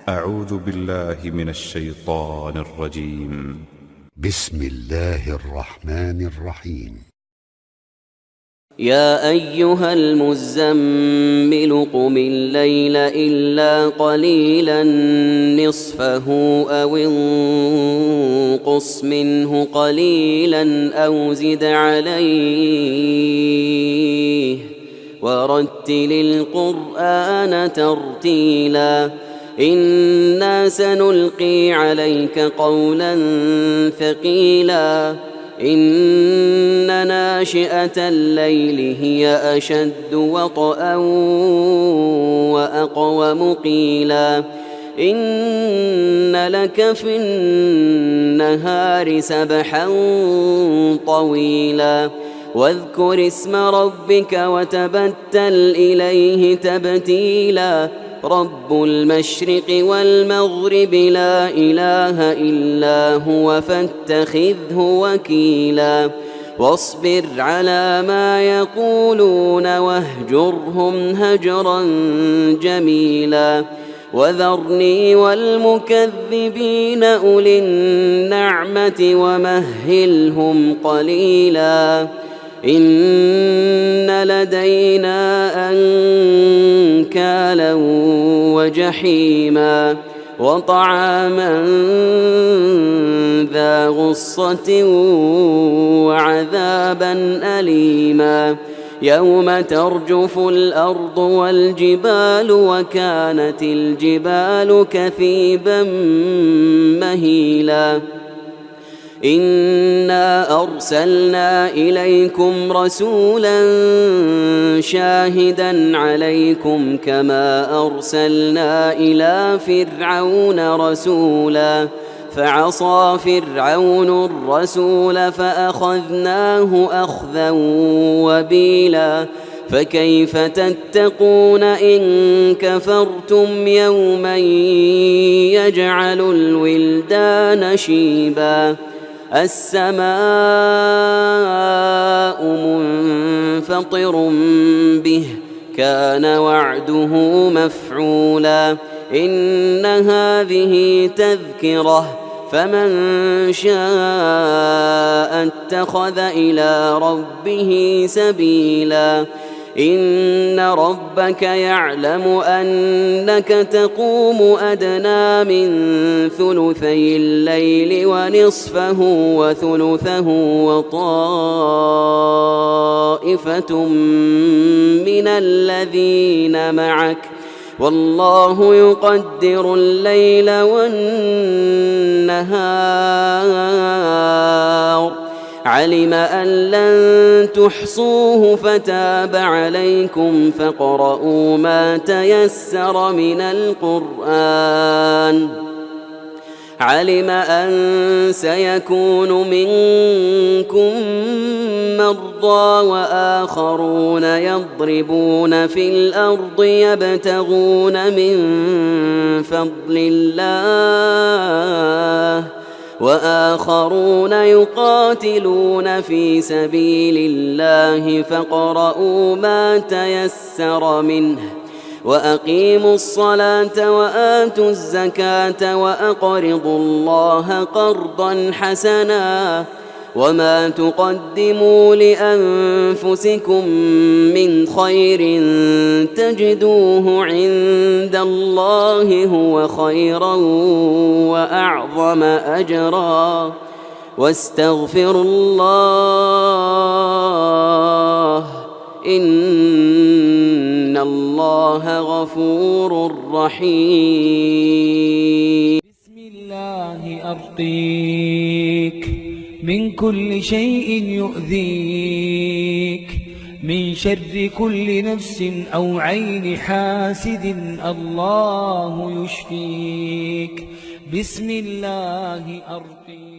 أعوذ بالله من الشيطان الرجيم. بسم الله الرحمن الرحيم. يا أيها المزمل قم الليل إلا قليلا نصفه أو انقص منه قليلا أو زد عليه ورتل القرآن ترتيلا إنا سنلقي عليك قولا ثقيلا إن ناشئة الليل هي أشد وطئا وأقوم قيلا إن لك في النهار سبحا طويلا واذكر اسم ربك وتبتل إليه تبتيلا رب المشرق والمغرب لا إله إلا هو فاتخذه وكيلا واصبر على ما يقولون واهجرهم هجرا جميلا وذرني والمكذبين أولي النعمة ومهلهم قليلا إن لدينا أنكالا وجحيما وطعاما ذا غصة وعذابا أليما يوم ترجف الأرض والجبال وكانت الجبال كثيبا مهيلا إنا أرسلنا إليكم رسولا شاهدا عليكم كما أرسلنا إلى فرعون رسولا فعصى فرعون الرسول فأخذناه أخذا وبيلا فكيف تتقون إن كفرتم يوما يجعل الولدان شيبا السماء منفطر به كان وعده مفعولا إن هذه تذكرة فمن شاء اتخذ إلى ربه سبيلا إن ربك يعلم أنك تقوم أدنى من ثلثي الليل ونصفه وثلثه وطائفة من الذين معك والله يقدر الليل والنهار علم أن لن تحصوه فتاب عليكم فاقرؤوا ما تيسر من القرآن علم أن سيكون منكم مرضى وآخرون يضربون في الأرض يبتغون من فضل الله وآخرون يقاتلون في سبيل الله فاقرؤوا ما تيسر منه وأقيموا الصلاة وآتوا الزكاة وأقرضوا الله قرضا حسنا وما تقدموا لأنفسكم من خير تجدوه عند الله هو خيرا وأعظم أجرا واستغفروا الله إن الله غفور رحيم. بسم الله أرقيك من كل شيء يؤذيك من شر كل نفس أو عين حاسد الله يشفيك. بسم الله أرقيك.